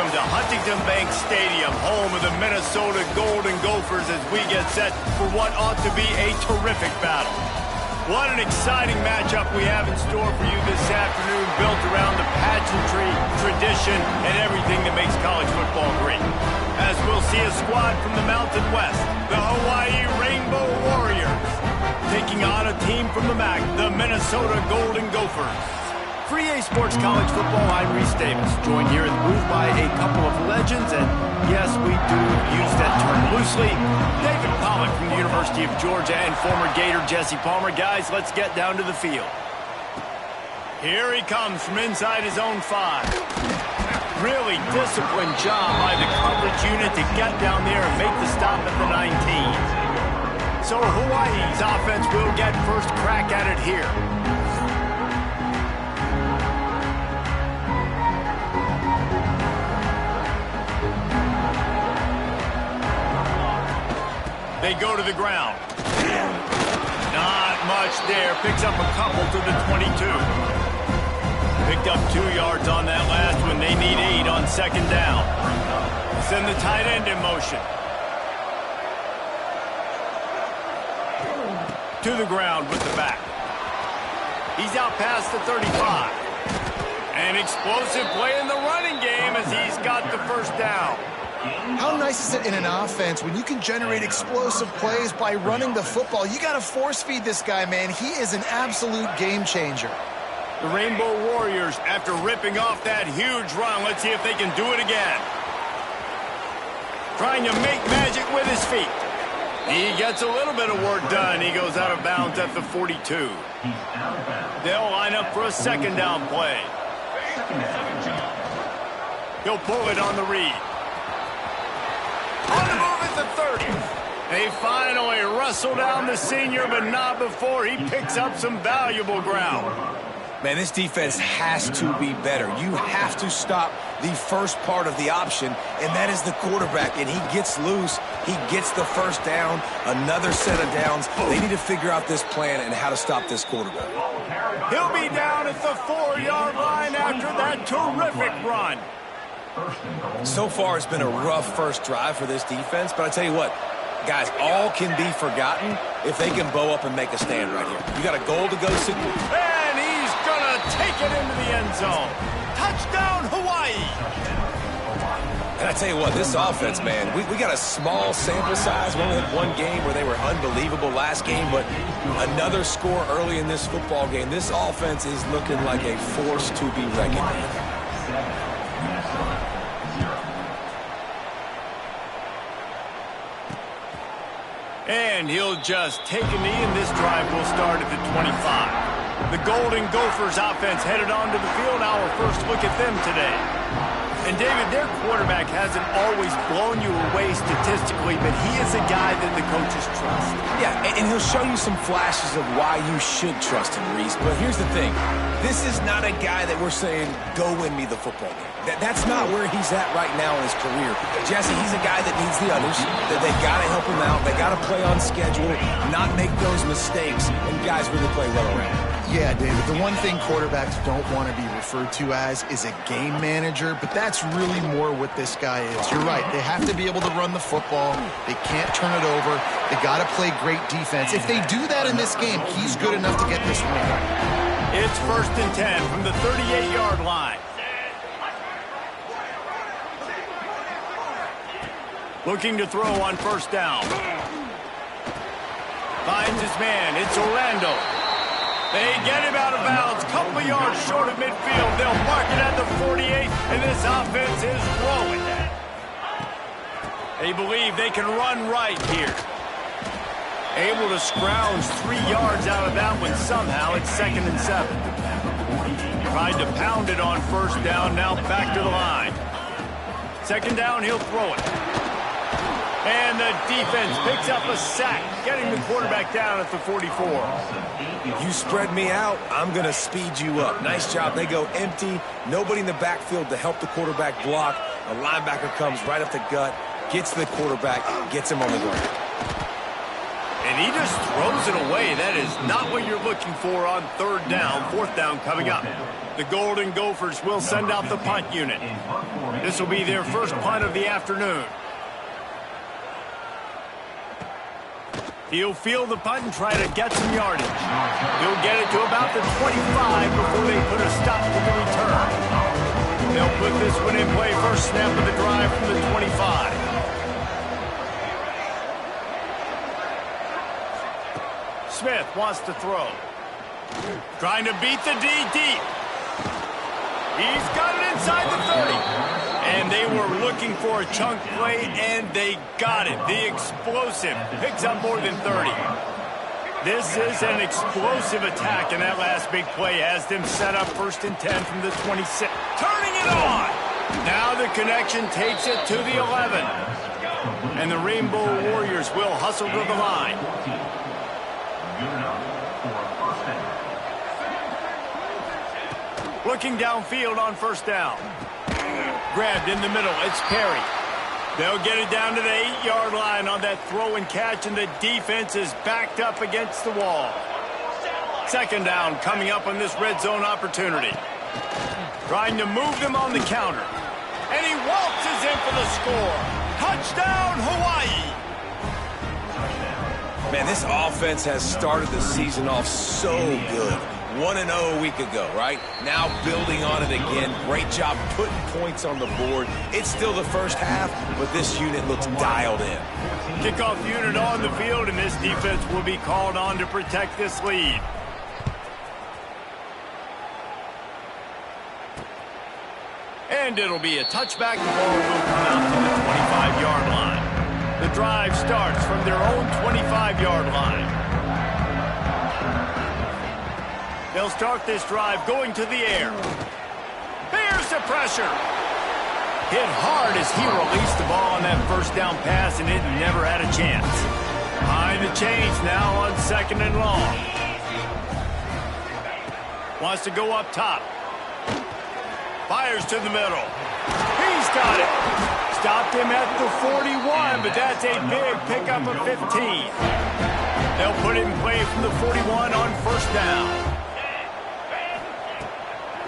Welcome to Huntington Bank Stadium, home of the Minnesota Golden Gophers, as we get set for what ought to be a terrific battle. What an exciting matchup we have in store for you this afternoon, built around the pageantry, tradition, and everything that makes college football great. As we'll see a squad from the Mountain West, the Hawaii Rainbow Warriors, taking on a team from the MAC, the Minnesota Golden Gophers. For EA Sports College Football, I'm Reese Davis, joined here in the booth by a couple of legends, and yes, we do use that term loosely. David Pollack from the University of Georgia and former Gator Jesse Palmer. Guys, let's get down to the field. Here he comes from inside his own 5. Really disciplined job by the coverage unit to get down there and make the stop at the 19. So Hawaii's offense will get first crack at it here. They go to the ground. Not much there. Picks up a couple to the 22. Picked up 2 yards on that last one. They need 8 on second down. Send the tight end in motion. To the ground with the back. He's out past the 35. An explosive play in the running game as he's got the first down. How nice is it in an offense when you can generate explosive plays by running the football? You got to force feed this guy, man. He is an absolute game changer. The Rainbow Warriors, after ripping off that huge run, let's see if they can do it again. Trying to make magic with his feet. He gets a little bit of work done. He goes out of bounds at the 42. They'll line up for a second down play. He'll pull it on the read. On the move at the 30. They finally wrestle down the senior, but not before he picks up some valuable ground. Man, this defense has to be better. You have to stop the first part of the option, and that is the quarterback. And he gets loose. He gets the first down, another set of downs. They need to figure out this plan and how to stop this quarterback. He'll be down at the 4-yard line after that terrific run. So far, it's been a rough first drive for this defense, but I tell you what, guys, all can be forgotten if they can bow up and make a stand right here. You got a goal to go, Sidney. And he's going to take it into the end zone. Touchdown, Hawaii. And I tell you what, this offense, man, we got a small sample size. We only had one game where they were unbelievable last game, but another score early in this football game. This offense is looking like a force to be reckoned with. And he'll just take a knee, and this drive will start at the 25. The Golden Gophers offense headed onto the field. Our first look at them today. And David, their quarterback hasn't always blown you away statistically, but he is a guy that the coaches trust. Yeah, and he'll show you some flashes of why you should trust him, Reese. But here's the thing. This is not a guy that we're saying, go win me the football game. That's not where he's at right now in his career. Jesse, he's a guy that needs the others. That they got to help him out. They got to play on schedule, not make those mistakes, and guys really play well around. Yeah, David, the one thing quarterbacks don't want to be referred to as is a game manager, but that's really more what this guy is. You're right. They have to be able to run the football. They can't turn it over. They got to play great defense. If they do that in this game, he's good enough to get this win. It's 1st and 10 from the 38-yard line. Looking to throw on first down. Finds his man. It's Orlando. They get him out of bounds. Couple of yards short of midfield. They'll mark it at the 48, and this offense is rolling. They believe they can run right here. Able to scrounge 3 yards out of that one somehow. It's 2nd and 7. Tried to pound it on first down. Now back to the line. 2nd down, he'll throw it. And the defense picks up a sack, getting the quarterback down at the 44. You spread me out, I'm going to speed you up. Nice job. They go empty. Nobody in the backfield to help the quarterback block. A linebacker comes right up the gut, gets the quarterback, gets him on the ground. And he just throws it away. That is not what you're looking for on third down. Fourth down coming up. The Golden Gophers will send out the punt unit. This will be their first punt of the afternoon. He'll field the punt and try to get some yardage. He'll get it to about the 25 before they put a stop to the return. They'll put this one in play. First snap of the drive from the 25. Smith wants to throw. Trying to beat the D deep. He's got it inside the 30. And they were looking for a chunk play, and they got it. The explosive picks up more than 30. This is an explosive attack, and that last big play has them set up 1st and 10 from the 26. Turning it on. Now the connection takes it to the 11. And the Rainbow Warriors will hustle to the line. Looking downfield on first down. Grabbed in the middle. It's Perry. They'll get it down to the 8-yard line on that throw and catch, and the defense is backed up against the wall. Second down coming up on this red zone opportunity. Trying to move them on the counter. And he waltzes in for the score. Touchdown, Hawaii! Man, this offense has started the season off so good. 1-0 a week ago, right? Now building on it again. Great job putting points on the board. It's still the first half, but this unit looks dialed in. Kickoff unit on the field, and this defense will be called on to protect this lead. And it'll be a touchback. The ball will come out to the 25-yard line. The drive starts from their own 25-yard line. They'll start this drive going to the air. Here's the pressure. Hit hard as he released the ball on that first down pass, and it never had a chance. Behind the chains now on 2nd and long. Wants to go up top. Fires to the middle. He's got it. Stopped him at the 41, but that's a big pickup of 15. They'll put it in play from the 41 on first down.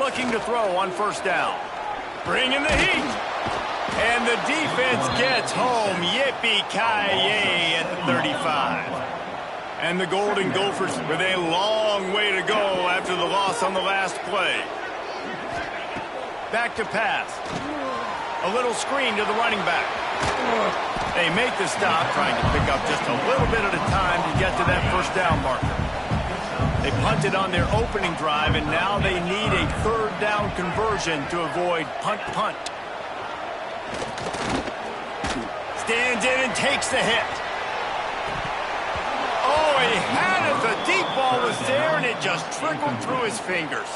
Looking to throw on first down. Bringing the heat. And the defense gets home. Yippee-ki-yay at the 35. And the Golden Gophers with a long way to go after the loss on the last play. Back to pass. A little screen to the running back. They make the stop, trying to pick up just a little bit at a time to get to that first down marker. They punted on their opening drive, and now they need a third down conversion to avoid punt. Stands in and takes the hit. Oh, he had it. The deep ball was there, and it just trickled through his fingers.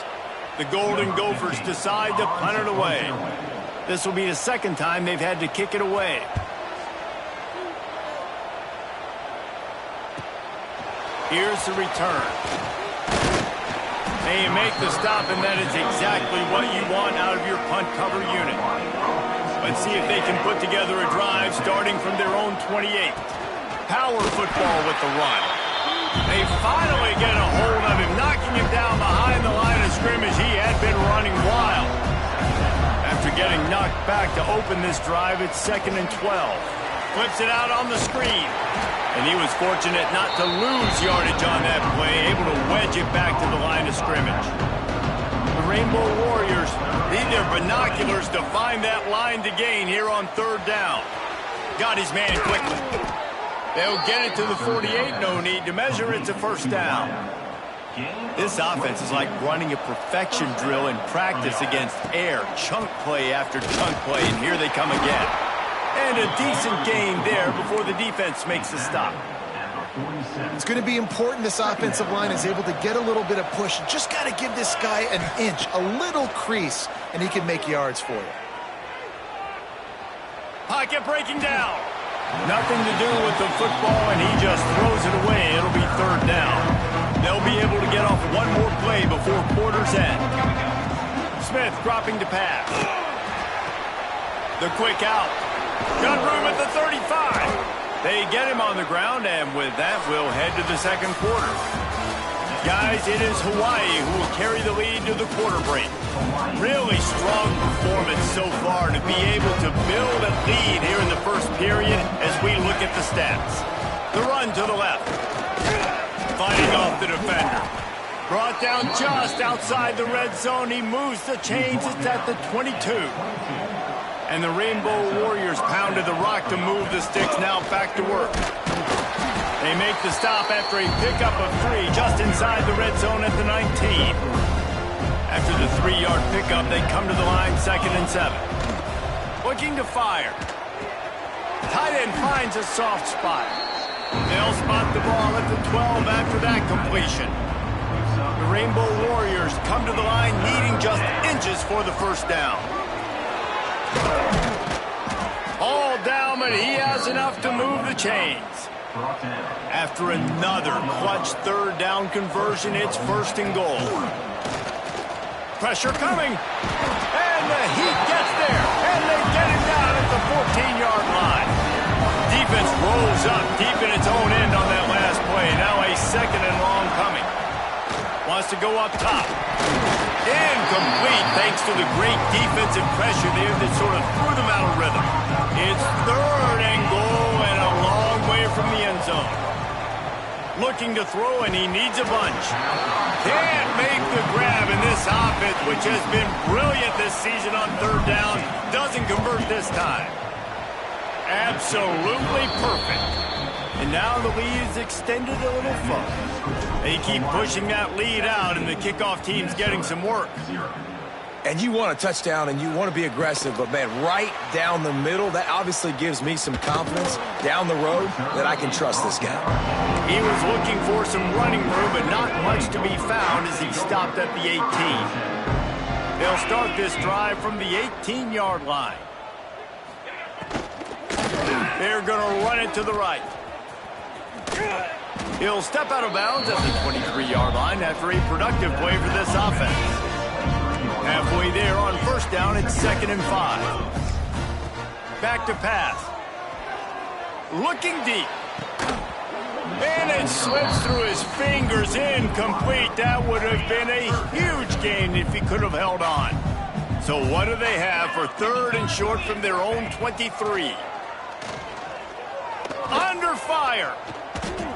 The Golden Gophers decide to punt it away. This will be the second time they've had to kick it away. Here's the return. They make the stop, and that is exactly what you want out of your punt cover unit. Let's see if they can put together a drive starting from their own 28. Power football with the run. They finally get a hold of him, knocking him down behind the line of scrimmage. He had been running wild. After getting knocked back to open this drive, it's 2nd and 12. Flips it out on the screen. And he was fortunate not to lose yardage on that play, able to wedge it back to the line of scrimmage. The Rainbow Warriors need their binoculars to find that line to gain here on third down. Got his man quickly. They'll get it to the 48, no need to measure. It's a first down. This offense is like running a perfection drill in practice against air. Chunk play after chunk play, and here they come again. And a decent gain there before the defense makes the stop. It's going to be important this offensive line is able to get a little bit of push. Just got to give this guy an inch, a little crease, and he can make yards for you. Pocket breaking down. Nothing to do with the football, and he just throws it away. It'll be third down. They'll be able to get off one more play before quarter's end. Smith dropping to pass. The quick out. Got room at the 35. They get him on the ground, and with that, we'll head to the second quarter. Guys, it is Hawaii who will carry the lead to the quarter break. Really strong performance so far to be able to build a lead here in the first period as we look at the stats. The run to the left. Fighting off the defender. Brought down just outside the red zone. He moves the chains. It's at the 22. And the Rainbow Warriors pounded the rock to move the sticks. Now back to work. They make the stop after a pickup of 3 just inside the red zone at the 19. After the 3-yard pickup, they come to the line, 2nd and 7. Looking to fire. Tight end finds a soft spot. They'll spot the ball at the 12 after that completion. The Rainbow Warriors come to the line needing just inches for the first down. All down, but he has enough to move the chains. After another clutch 3rd down conversion, it's 1st and goal. Pressure coming. And the Heat gets there. And they get him down at the 14-yard line. Defense rolls up deep in its own end on that last play. Now a 2nd and long coming. Wants to go up top. Incomplete thanks to the great defensive pressure there that sort of threw them out of rhythm. It's 3rd and goal and a long way from the end zone. Looking to throw, and he needs a bunch. Can't make the grab in this offense, which has been brilliant this season on 3rd down. Doesn't convert this time. Absolutely perfect. And now the lead is extended a little further. They keep pushing that lead out, and the kickoff team's getting some work. And you want a touchdown, and you want to be aggressive, but, man, right down the middle, that obviously gives me some confidence down the road that I can trust this guy. He was looking for some running room, but not much to be found as he stopped at the 18. They'll start this drive from the 18-yard line. They're going to run it to the right. He'll step out of bounds at the 23-yard line after a productive play for this offense. Halfway there on 1st down, it's 2nd and 5. Back to pass. Looking deep. And it slips through his fingers, incomplete. That would have been a huge gain if he could have held on. So what do they have for 3rd and short from their own 23? Under fire.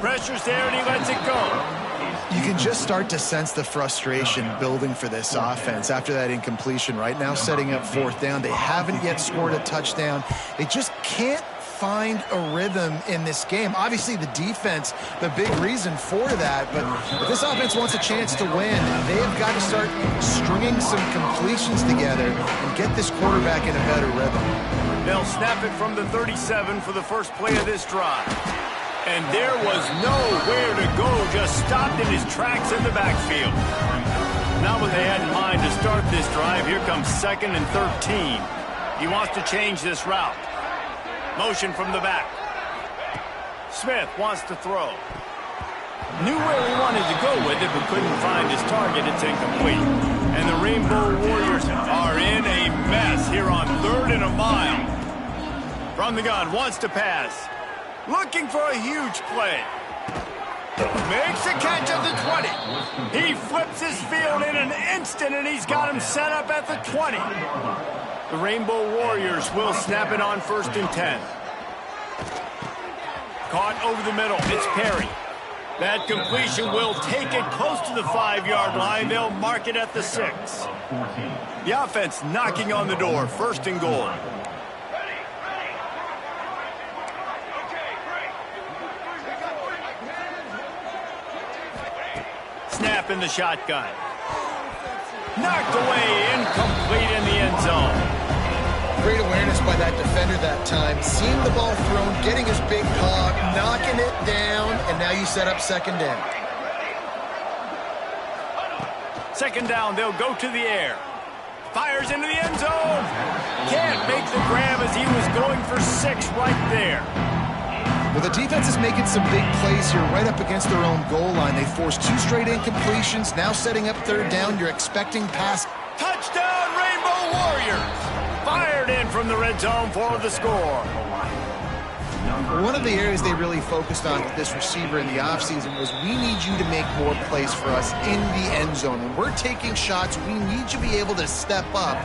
Pressure's there, and he lets it go. You can just start to sense the frustration building for this offense after that incompletion. Right now, setting up 4th down. They haven't yet scored a touchdown. They just can't find a rhythm in this game. Obviously, the defense, the big reason for that. But if this offense wants a chance to win, they have got to start stringing some completions together and get this quarterback in a better rhythm. They'll snap it from the 37 for the first play of this drive. And there was nowhere to go, just stopped in his tracks in the backfield. Not what they had in mind to start this drive. Here comes 2nd and 13. He wants to change this route. Motion from the back. Smith wants to throw. Knew where he wanted to go with it, but couldn't find his target. It's incomplete. And the Rainbow Warriors are in a mess here on 3rd and a mile. From the gun, wants to pass. Looking for a huge play. Makes a catch at the 20. He flips his field in an instant, and he's got him set up at the 20. The Rainbow Warriors will snap it on 1st and 10. Caught over the middle. It's Perry. That completion will take it close to the 5-yard line. They'll mark it at the 6. The offense knocking on the door. 1st and goal. Snap in the shotgun. Knocked away, incomplete in the end zone. Great awareness by that defender that time. Seeing the ball thrown, getting his big paw, knocking it down, and now you set up 2nd down. 2nd down, they'll go to the air. Fires into the end zone. Can't make the grab as he was going for 6 right there. Well, the defense is making some big plays here right up against their own goal line. They forced 2 straight incompletions. Now setting up 3rd down. You're expecting pass. Touchdown, Rainbow Warriors! Fired in from the red zone for the score. One of the areas they really focused on with this receiver in the offseason was we need you to make more plays for us in the end zone. When we're taking shots, we need you to be able to step up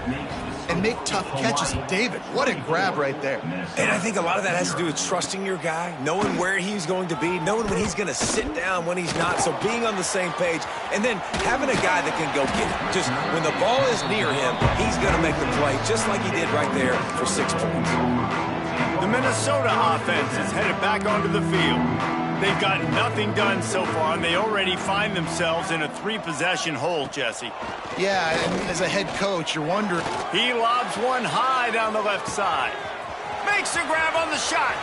and make tough catches. David, what a grab right there. And I think a lot of that has to do with trusting your guy, knowing where he's going to be, knowing when he's going to sit down, when he's not, so being on the same page, and then having a guy that can go get it. Just when the ball is near him, he's going to make the play, just like he did right there for 6 points. The Minnesota offense is headed back onto the field. They've got nothing done so far, and they already find themselves in a 3-possession hole, Jesse. Yeah, and as a head coach, you're wondering. He lobs one high down the left side. Makes a grab on the shot.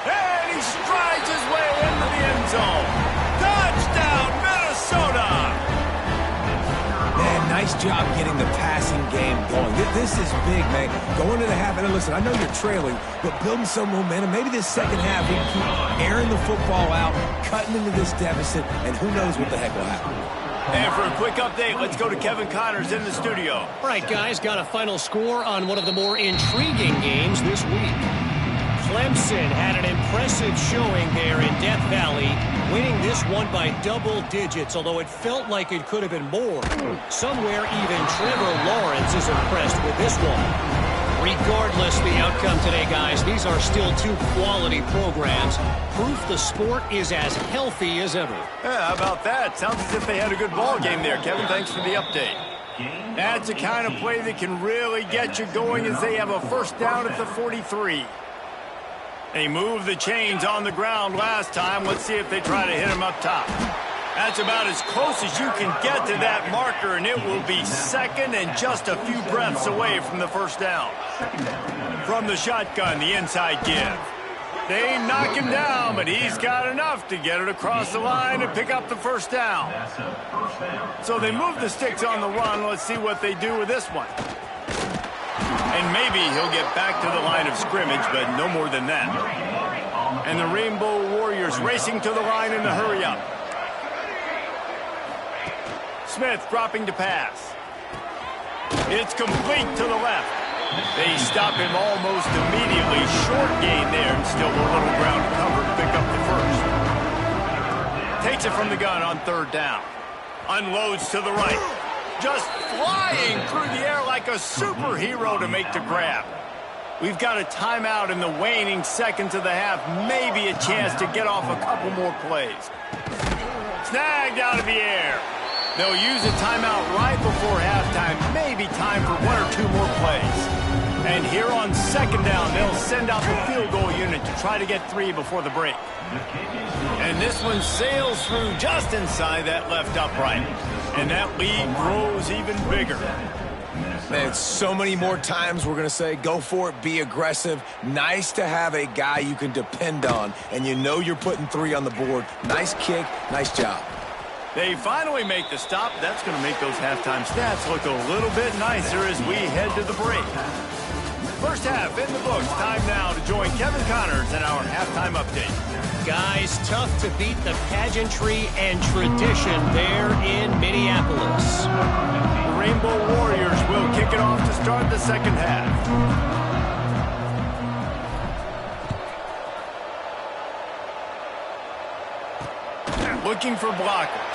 And he strides his way into the end zone. Touchdown, Minnesota! Man, nice job getting the passing game going. This is big, man. Going to the half, and listen, I know you're trailing, but building some momentum. Maybe this second half, we can keep airing the football out, cutting into this deficit, and who knows what the heck will happen. And for a quick update, let's go to Kevin Connors in the studio. All right, guys, got a final score on one of the more intriguing games this week. Clemson had an impressive showing there in Death Valley, winning this one by double digits, although it felt like it could have been more. Somewhere even Trevor Lawrence is impressed with this one. Regardless the outcome today, guys, these are still two quality programs. Proof the sport is as healthy as ever. Yeah, how about that? Sounds as if they had a good ball game there. Kevin, thanks for the update. That's the kind of play that can really get you going as they have a first down at the 43. They moved the chains on the ground last time. Let's see if they try to hit him up top. That's about as close as you can get to that marker, and it will be second and just a few breaths away from the first down. From the shotgun, the inside give. They knock him down, but he's got enough to get it across the line and pick up the first down. So they move the sticks on the run. Let's see what they do with this one. And maybe he'll get back to the line of scrimmage, but no more than that. And the Rainbow Warriors racing to the line in the hurry-up. Smith dropping to pass. It's complete to the left. They stop him almost immediately. Short gain there, and still a little ground to cover to pick up the first. Takes it from the gun on third down. Unloads to the right. Just flying through the air like a superhero to make the grab. We've got a timeout in the waning seconds of the half. Maybe a chance to get off a couple more plays. Snagged out of the air. They'll use a timeout right before halftime. Maybe time for one or two more plays. And here on second down, they'll send out the field goal unit to try to get 3 before the break. And this one sails through just inside that left upright. And that lead grows even bigger. Man, so many more times we're going to say, go for it, be aggressive. Nice to have a guy you can depend on, and you know you're putting 3 on the board. Nice kick, nice job. They finally make the stop. That's going to make those halftime stats look a little bit nicer as we head to the break. First half in the books. Time now to join Kevin Connors in our halftime update. Guys, tough to beat the pageantry and tradition there in Minneapolis. The Rainbow Warriors will kick it off to start the second half. Looking for blockers.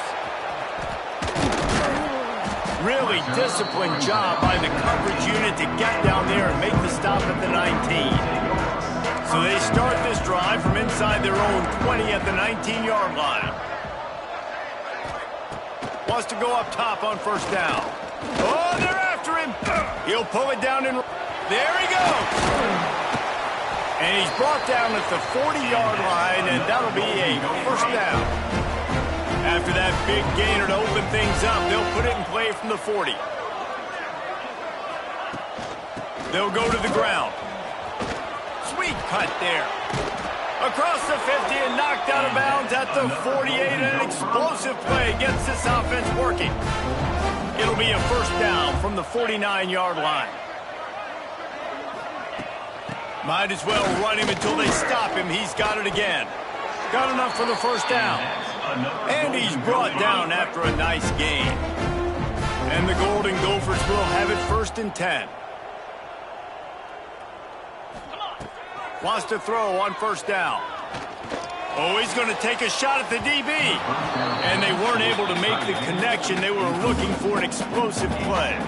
Really disciplined job by the coverage unit to get down there and make the stop at the 19. So they start this drive from inside their own 20 at the 19-yard line. Wants to go up top on first down. Oh, they're after him. He'll pull it down and there he goes. And he's brought down at the 40-yard line, and that'll be a first down. After that big gainer to open things up, they'll put it in play from the 40. They'll go to the ground. Sweet cut there. Across the 50 and knocked out of bounds at the 48. An explosive play gets this offense working. It'll be a first down from the 49-yard line. Might as well run him until they stop him. He's got it again. Got enough for the first down. And he's brought down after a nice gain. And the Golden Gophers will have it 1st and 10. Wants to throw on first down. Oh, he's going to take a shot at the DB. And they weren't able to make the connection. They were looking for an explosive play.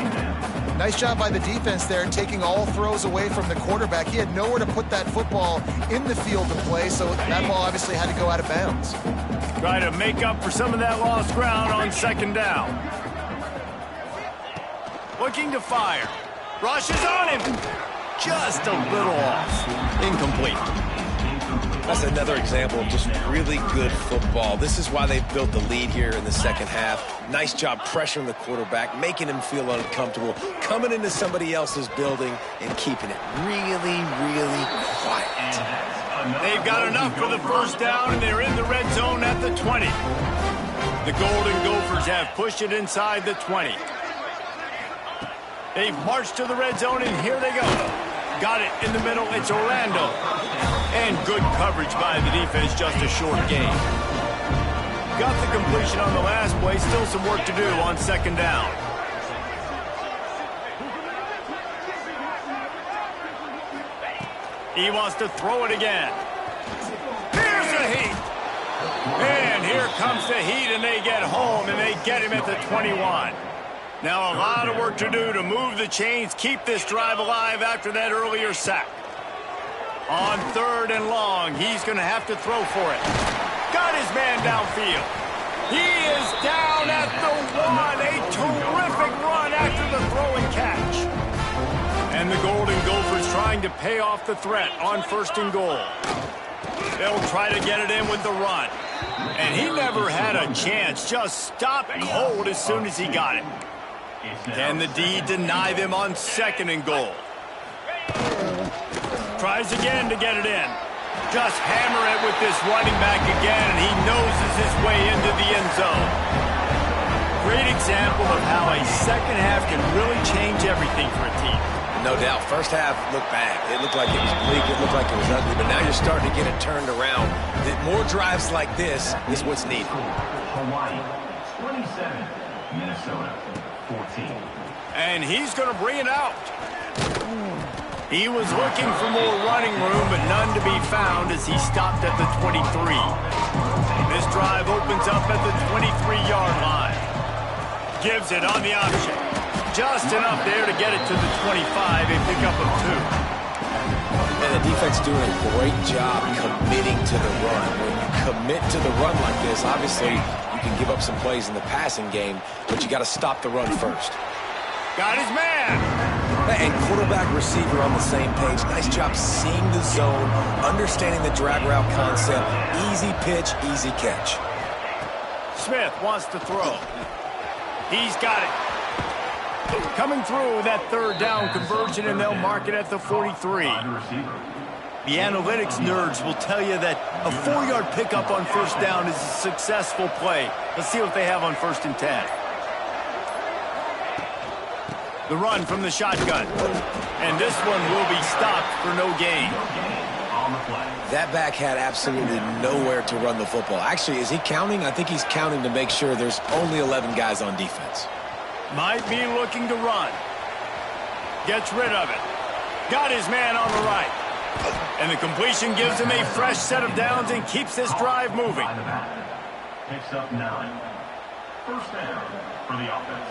Nice job by the defense there, taking all throws away from the quarterback. He had nowhere to put that football in the field to play, so that ball obviously had to go out of bounds. Try to make up for some of that lost ground on second down. Looking to fire. Rushes on him. Just a little off. Incomplete. That's another example of just really good football. This is why they built the lead here in the second half. Nice job pressuring the quarterback, making him feel uncomfortable, coming into somebody else's building and keeping it really, really quiet. They've got enough for the first down, and they're in the red zone at the 20. The Golden Gophers have pushed it inside the 20. They've marched to the red zone, and here they go. Got it in the middle. It's Orlando. And good coverage by the defense, just a short gain. Got the completion on the last play. Still some work to do on second down. He wants to throw it again. Here's the heat. And here comes the heat, and they get home, and they get him at the 21. Now a lot of work to do to move the chains, keep this drive alive after that earlier sack. On third and long, he's going to have to throw for it. Got his man downfield. He is down at the 1. A terrific run after the throw and catch. And the Golden Gophers trying to pay off the threat on first and goal. They'll try to get it in with the run. And he never had a chance. Just stopped cold as soon as he got it. Can the D deny them on second and goal? Tries again to get it in. Just hammer it with this running back again, and he noses his way into the end zone. Great example of how a second half can really change everything for a team. No doubt. First half looked bad. It looked like it was bleak. It looked like it was ugly. But now you're starting to get it turned around. More drives like this is what's needed. Hawaii, 27. Minnesota, 14. And he's going to bring it out. He was looking for more running room, but none to be found as he stopped at the 23. This drive opens up at the 23-yard line. Gives it on the option. Just enough there to get it to the 25, a pickup of 2. And the defense doing a great job committing to the run. When you commit to the run like this, obviously you can give up some plays in the passing game, but you got to stop the run first. Got his man. And quarterback, receiver on the same page. Nice job seeing the zone, understanding the drag route concept. Easy pitch, easy catch. Smith wants to throw. He's got it. Coming through with that third down conversion, and they'll mark it at the 43. The analytics nerds will tell you that a 4-yard pickup on first down is a successful play. Let's see what they have on first and 10. The run from the shotgun. And this one will be stopped for no gain. That back had absolutely nowhere to run the football. Actually, is he counting? I think he's counting to make sure there's only 11 guys on defense. Might be looking to run. Gets rid of it. Got his man on the right. And the completion gives him a fresh set of downs and keeps this drive moving. Picks up 9. First down for the offense.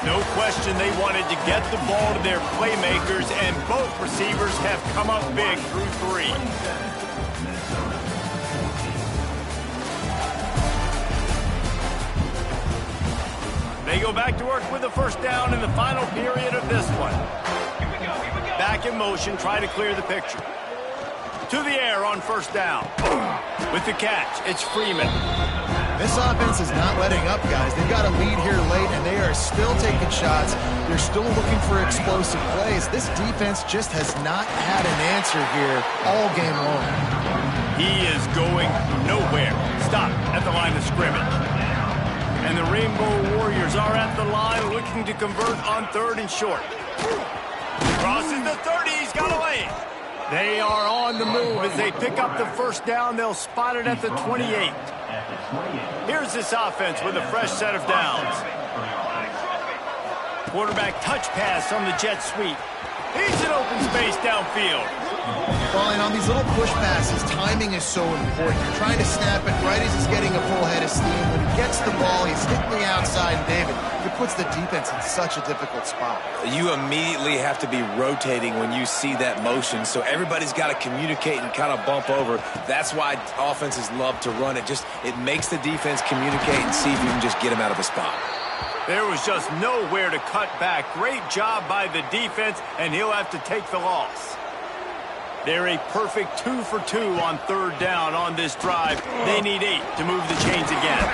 No question they wanted to get the ball to their playmakers, and both receivers have come up big through 3. They go back to work with the first down in the final period of this one. Back in motion, try to clear the picture. To the air on first down. With the catch, it's Freeman. This offense is not letting up, guys. They've got a lead here late, and they are still taking shots. They're still looking for explosive plays. This defense just has not had an answer here all game long. He is going nowhere. Stop at the line of scrimmage. And the Rainbow Warriors are at the line looking to convert on third and short. Crosses the 30. He's got a lane. They are on the move as they pick up the first down. They'll spot it at the 28. Here's this offense with a fresh set of downs. Quarterback touch pass on the jet sweep. He's in open space downfield. Well, and on these little push passes, timing is so important. You're trying to snap it right as he's getting a full head of steam. When he gets the ball, he's hitting the outside, and David, it puts the defense in such a difficult spot. You immediately have to be rotating when you see that motion, so everybody's got to communicate and kind of bump over. That's why offenses love to run it. It makes the defense communicate and see if you can just get him out of a spot. There was just nowhere to cut back. Great job by the defense, and he'll have to take the loss. They're a perfect 2 for 2 on third down on this drive. They need 8 to move the chains again.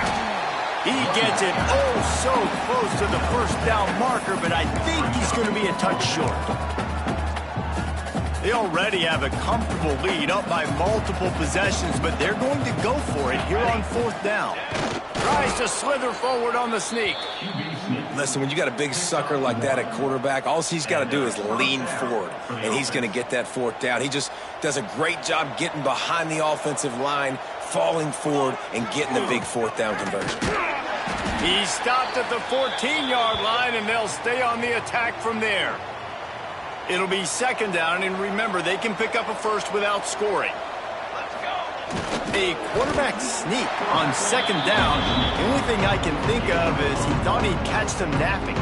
He gets it so close to the first down marker, but I think he's going to be a touch short. They already have a comfortable lead up by multiple possessions, but they're going to go for it here on fourth down. Tries to slither forward on the sneak. Listen, when you got a big sucker like that at quarterback, all he's got to do is lean forward, and he's going to get that fourth down. He just does a great job getting behind the offensive line, falling forward, and getting the big fourth down conversion. He stopped at the 14-yard line, and they'll stay on the attack from there. It'll be second down, and remember, they can pick up a first without scoring. A quarterback sneak on second down. The only thing I can think of is he thought he'd catch them napping.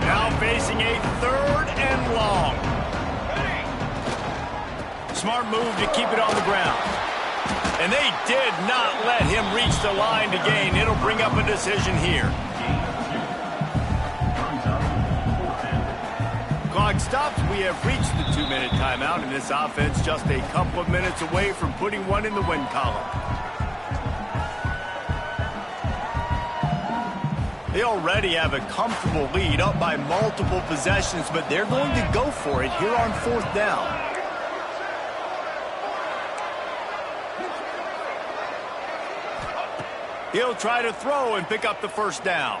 Now facing a third and long. Smart move to keep it on the ground. And they did not let him reach the line to gain. It'll bring up a decision here. Clock stops. We have reached the 2-minute timeout, and this offense just a couple of minutes away from putting one in the win column. They already have a comfortable lead up by multiple possessions, but they're going to go for it here on fourth down. He'll try to throw and pick up the first down.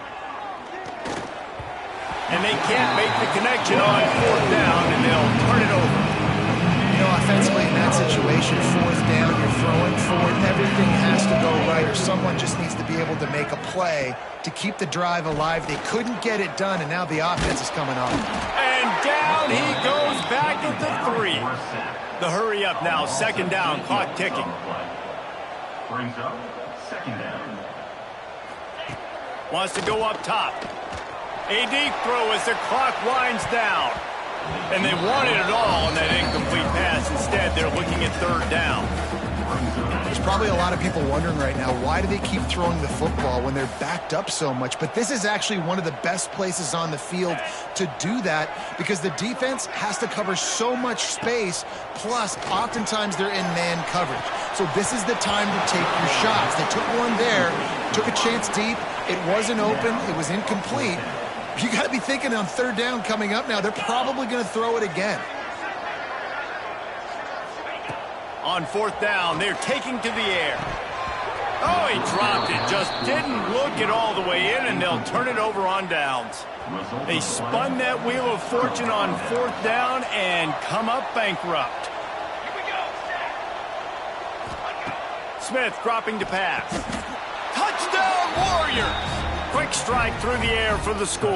And they can't make the connection on fourth down, and they'll turn it over. You know, offensively in that situation, fourth down, you're throwing forward, everything has to go right, or someone just needs to be able to make a play to keep the drive alive. They couldn't get it done, and now the offense is coming on. And down he goes back at the 3. The hurry up now, second down, clock ticking. Brings up second down. Wants to go up top. A deep throw as the clock winds down. And they wanted it all on that incomplete pass. Instead, they're looking at third down. There's probably a lot of people wondering right now, why do they keep throwing the football when they're backed up so much? But this is actually one of the best places on the field to do that because the defense has to cover so much space, plus oftentimes they're in man coverage. So this is the time to take your shots. They took one there, took a chance deep. It wasn't open. It was incomplete. You got to be thinking on third down coming up now, they're probably going to throw it again. On fourth down, they're taking to the air. Oh, he dropped it. Just didn't look it all the way in, and they'll turn it over on downs. They spun that wheel of fortune on fourth down and come up bankrupt. Smith dropping to pass. Touchdown, Warriors! Quick strike through the air for the score.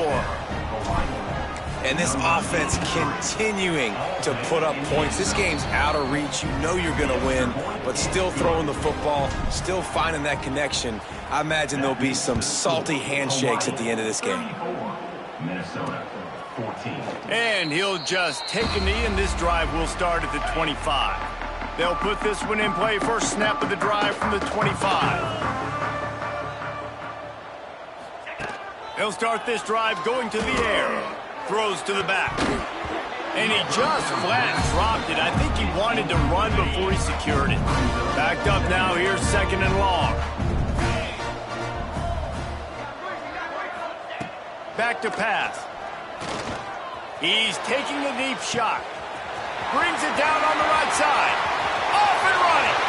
And this offense continuing to put up points. This game's out of reach. You know you're going to win, but still throwing the football, still finding that connection. I imagine there'll be some salty handshakes at the end of this game. Minnesota, 14. And he'll just take a knee, and this drive will start at the 25. They'll put this one in play. First snap of the drive from the 25. He'll start this drive going to the air. Throws to the back. And he just flat dropped it. I think he wanted to run before he secured it. Backed up now. Here's second and long. Back to pass. He's taking a deep shot. Brings it down on the right side. Off and running.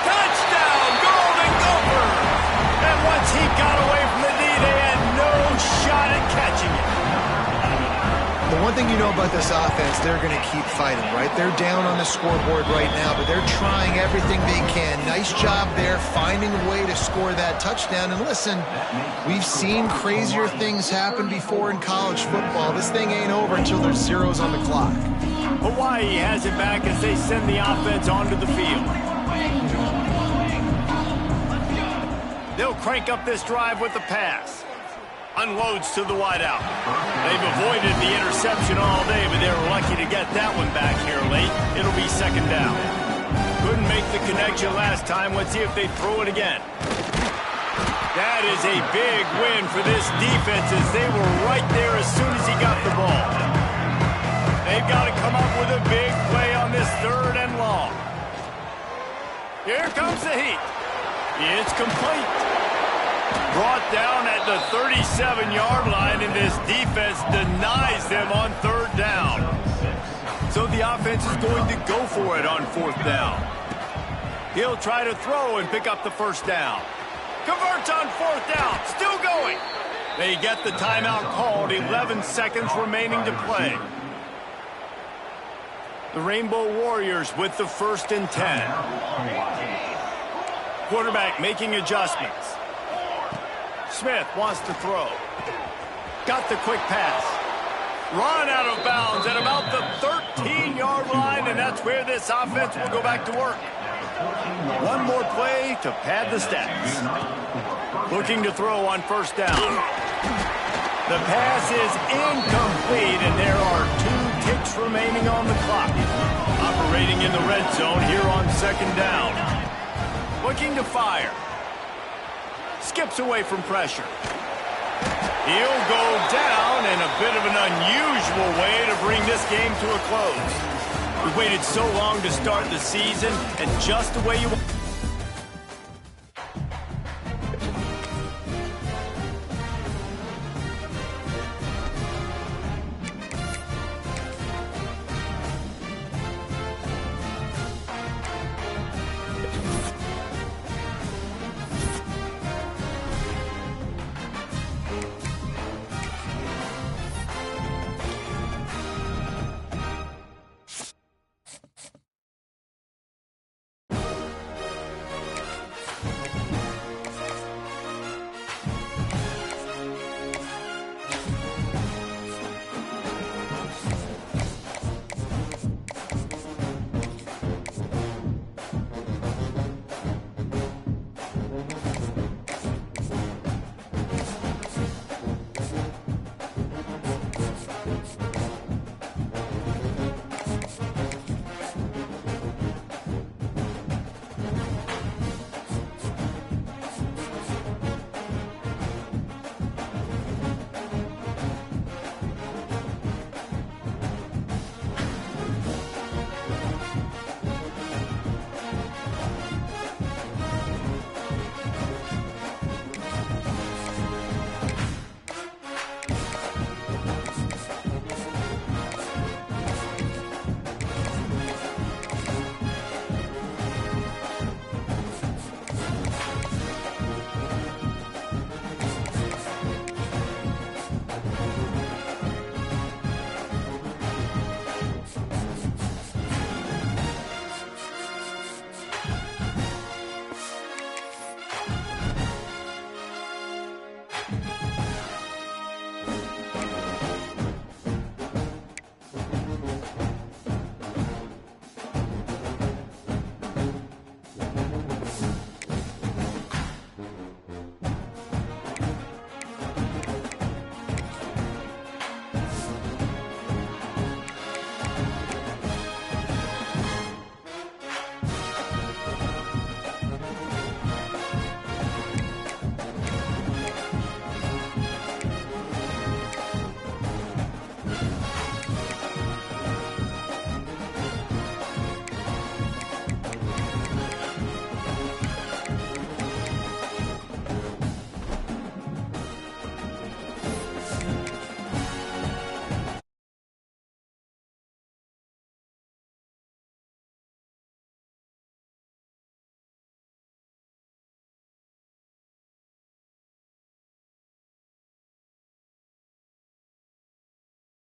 Touchdown, Golden Gophers. And once he got away from the knee, they had no shot at catching it. The one thing you know about this offense, they're going to keep fighting, right? They're down on the scoreboard right now, but they're trying everything they can. Nice job there, finding a way to score that touchdown. And listen, we've seen crazier things happen before in college football. This thing ain't over until there's zeros on the clock. Hawaii has it back as they send the offense onto the field. They'll crank up this drive with the pass. Unloads to the wideout. They've avoided the interception all day, but they were lucky to get that one back here late. It'll be second down. Couldn't make the connection last time. Let's see if they throw it again. That is a big win for this defense as they were right there as soon as he got the ball. They've got to come up with a big play on this 3rd and long. Here comes the heat. It's complete. Brought down at the 37-yard line, and this defense denies them on 3rd down. So the offense is going to go for it on 4th down. He'll try to throw and pick up the 1st down. Converts on 4th down. Still going. They get the timeout called. 11 seconds remaining to play. The Rainbow Warriors with the 1st and 10. Quarterback making adjustments. Smith wants to throw. Got the quick pass. Run out of bounds at about the 13-yard line, and that's where this offense will go back to work. One more play to pad the stats. Looking to throw on 1st down. The pass is incomplete, and there are 2 ticks remaining on the clock. Operating in the red zone here on 2nd down. Looking to fire. Skips away from pressure. He'll go down in a bit of an unusual way to bring this game to a close. We waited so long to start the season, and just the way you want.